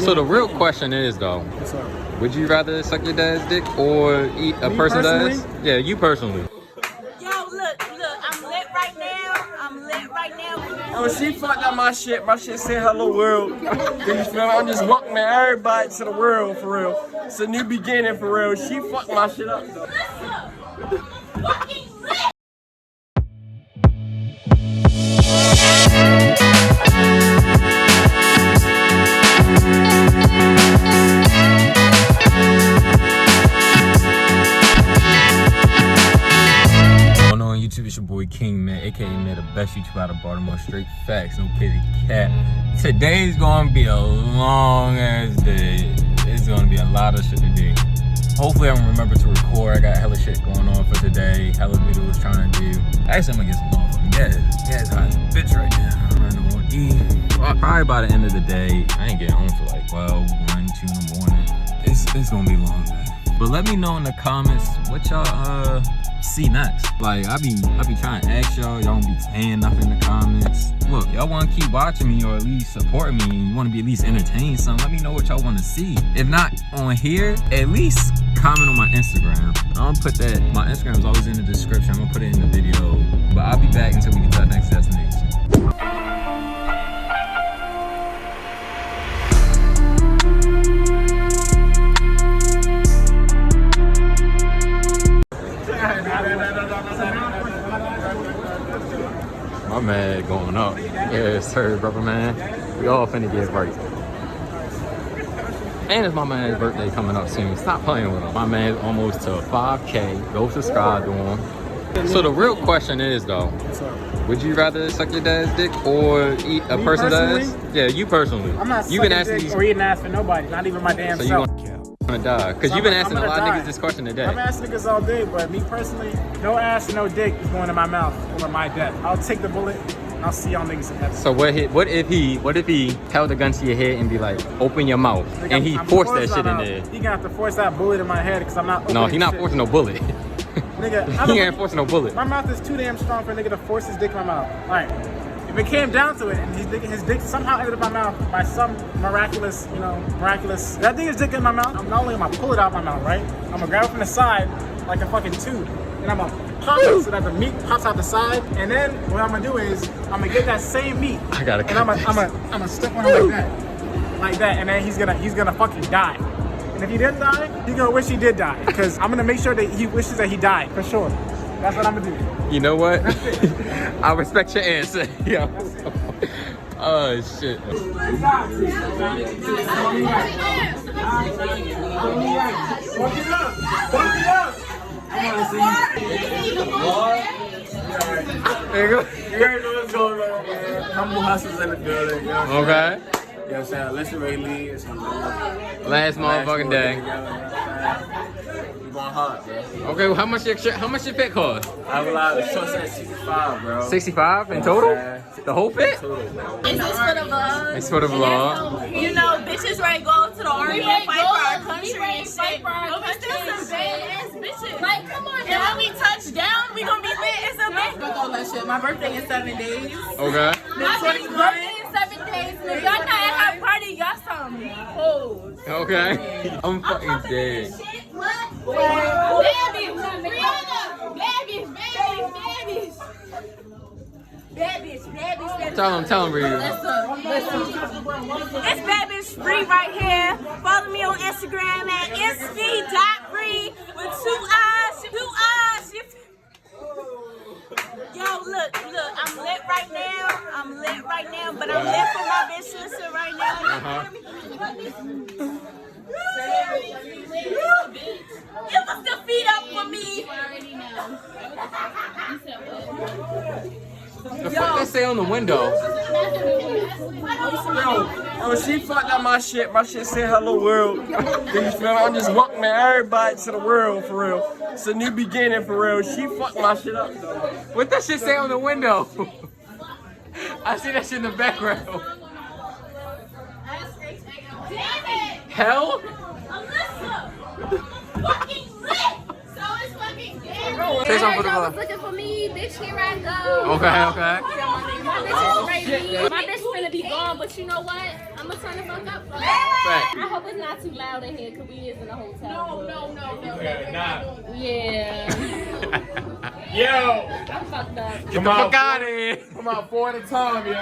So the real question is though, would you rather suck your dad's dick or eat a person's ass? Yeah, you personally. Yo, look, I'm lit right now. Oh, she fucked up my shit. My shit said hello world. You feel me? I'm just welcoming everybody to the world for real. It's a new beginning for real. She fucked my shit up though. Fucking lit. YouTube, it's your boy Kingmir, aka man, the best YouTuber out of Baltimore. Straight facts, no kitty cat. Today's gonna be a long ass day. It's gonna be a lot of shit today. Hopefully I'm gonna remember to record. I got hella shit going on for today. Hella videos trying to do. Actually, I'm gonna get some motherfucking gas. Gas hot as a bitch right now. I'm running on E. Well, probably by the end of the day, I ain't getting home till like 12, 1, 2 in the morning. It's gonna be a long day. But let me know in the comments what y'all see next. Like I be trying to ask y'all don't be saying nothing in the comments. Look, y'all want to keep watching me or at least supporting me, and you want to be at least entertained something, let me know what y'all want to see. If not on here, at least comment on my Instagram. I'm gonna put that, my Instagram is always in the description. I'm gonna put it in the video, but I'll be back until we get to our next destination. My man going up. Yes, sir, brother man. We all finna get right. And it's my man's birthday coming up soon. Stop playing with him. My man's almost to 5K. Go subscribe to him. So the real question is though, would you rather suck your dad's dick or eat a person's ass? Yeah, you personally. I'm not sucking dick or eating ass for nobody, not even my damn self. Gonna die because you've been asking a lot of niggas this question today. I'm asking niggas all day, but me personally, no ass and no dick is going in my mouth over my death. I'll take the bullet and I'll see y'all niggas in heaven. So what if he held the gun to your head and be like, open your mouth, like and he forced that shit in there? He gonna have to force that bullet in my head because I'm not. No, he not forcing no bullet. Nigga, he ain't forcing no bullet. My mouth is too damn strong for a nigga to force his dick in my mouth. Like, if it came down to it, and his dick somehow ended up in my mouth by some miraculous, that thing is dick in my mouth. I'm not only gonna pull it out of my mouth, right? I'm gonna grab it from the side like a fucking tube, and I'm gonna pop it so that the meat pops out the side. And then what I'm gonna do is I'm gonna get that same meat, and I'm gonna step on him like that, and then he's gonna fucking die. And if he didn't die, he's gonna wish he did die, because I'm gonna make sure that he wishes that he died for sure. That's what I'm gonna do. You know what? I respect your answer. Yeah. Oh shit. There you go. You already know what's going on, man. Humble hustlers in the building. You know what I'm Okay. saying? You know what I'm saying? Listen, Ray Lee. It's Last motherfucking day. Going hard, bro. Okay, well, how much your fit cost? I have a lot of shorts at 65, bro. 65 in total? The whole fit? Is this for the vlog? It's for the vlog. You know, bitches ready to go to the army and fight for our country and shit. But we still some badass bitches. Like, come on, and when we touch down, we gonna be lit. It's a bitch. Fuck all that shit. My birthday in 7 days. Okay. My birthday in 7 days. If y'all not at her party, y'all some hoes. Okay. I'm fucking dead. Bad bitch. Tell him, Reed. It's Bad Bitch Free right here. Follow me on Instagram at sv.free with 2 eyes. Yo, look, I'm lit right now, but I'm lit for my bitch sister right now. Give us the feet up for me. The fuck they say on the window? Yo, she fucked up my shit. My shit said hello world. You feel me? I'm just welcoming everybody to the world for real. It's a new beginning for real. She fucked my shit up though. What that shit say on the window? I see that shit in the background. Hell? Fucking lit. So it's fucking dead. Say something for the Y'all vlog. was looking for me, bitch, here I go. Okay. My bitch is ready. My bitch finna be gone, but you know what? I'ma turn the fuck up. I hope it's not too loud in here because we is in a hotel. No. Yeah. Yo, I'm fucked up. Get the fuck out of here. come out 4 at a time, yo.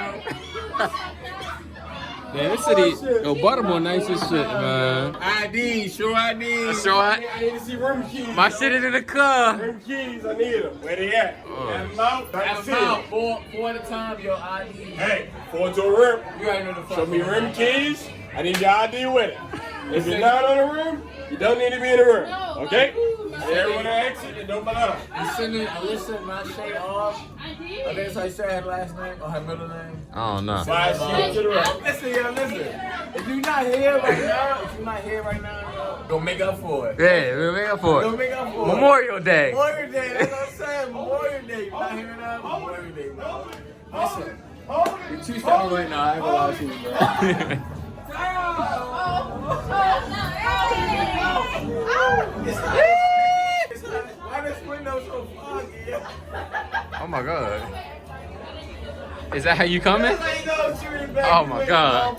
Man, this city, yo, Baltimore nice as shit, man. ID, show ID. Show I need to see room keys. My shit is in the car. Room keys, I need them. Where they at? Have them out. Have them out. 4 at a time, your ID. Hey, 4 to a room. You already know the fuck. Show me room keys. I need your ID with it. If you're not on the room, you don't need to be in the room. Okay? Everyone exit and don't belong. You sending Alyssa my shade off? I did. I think that's how you say her last name or her middle name. I don't know. Slide shit to the room. Listen, yo, listen. If you're not here right now, yo, go make up for it. Yeah, we'll make up for Go it. make up for Memorial it. Day. Memorial Day, that's what I'm saying. Memorial Day. You not hearing that? Memorial Day, bro. Listen, you're too strong right now. I ain't gonna lie to you, bro. Why this window so foggy? Oh my god. Is that how you coming? Oh my god.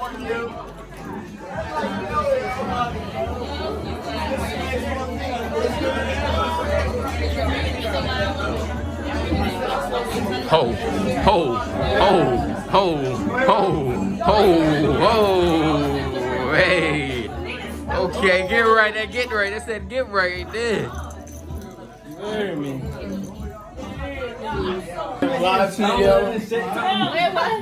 Ho, ho, ho, ho, ho, ho, ho. Hey. Okay, get right there, get right. That said get right there. Hear me. Live to yo.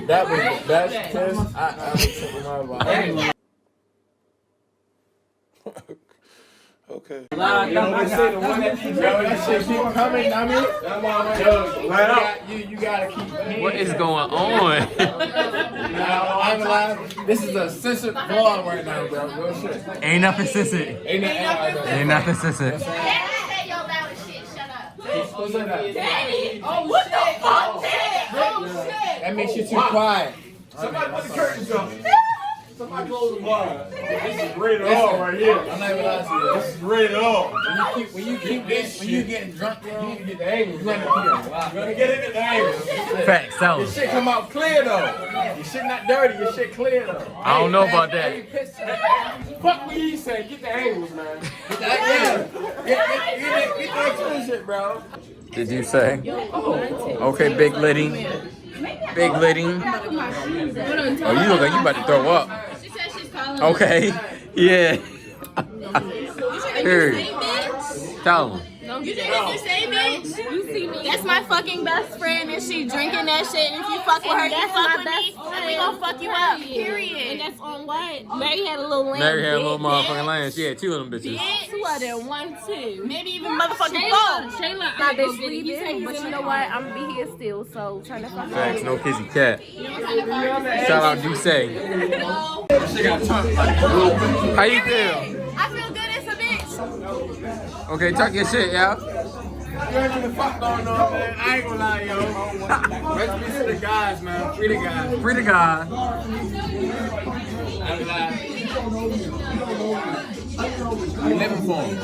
That was the best kiss I ever took in my life. Okay. You know they say the one that that shit keep coming. I mean, right up. You gotta keep. What is going on? I'm alive. This is a censored vlog right now, bro. Real shit. Ain't nothing sissy. Ain't nothing sissy. What's that? Daddy! Oh, what the fuck, Daddy? Oh, shit! That makes you too quiet. Somebody put the curtains up. Somebody close the bar. This is rated R right here. I'm not even lying to you. This is rated R. When you getting drunk, bro, you need to get the angles. You You gotta get it at the angle. Facts, tell Your him. shit come out clear though. Your shit not dirty. Your shit clear though. I don't know about that. Fuck what he say. Get the angles, man. Get that clean shit, bro. Did you say? Okay, big Liddy. Big Liddy. Oh, you look like you about to throw up. She said she's calling. Okay. Yeah. Here. Tell him. You think if you say bitch? You see me. That's my fucking best friend and she drinking that shit. And if you fuck with her, you fuck with me. And we gonna fuck you up. Period. And that's on what? Mary had a little lamb. Mary had a little motherfucking land. She had 2 of them bitches. Two of them, 1, 2. Maybe even motherfucking 4. Shayla, My bitch leaving, but you know what? I'm gonna be here still, so turn the fuck Facts, on. no kissy cat. Shout out Duce. How you feel? I feel good as a bitch. Okay, talk your shit, y'all. You ain't even fuck going on, man. I ain't gonna lie, yo. Rest peace to the guys, man. Free the guys. Free the guy. I ain't lie. I'm living for him.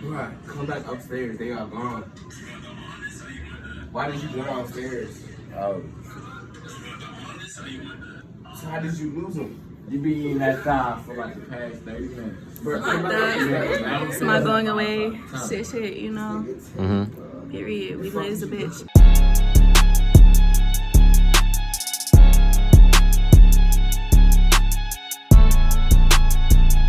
Right, come back upstairs. They are gone. Why did you go downstairs? Oh. So how did you lose them? You be eating that time for like the past 30 minutes. It's my going away. Shit, you know. Mm-hmm. Period. We live as a bitch.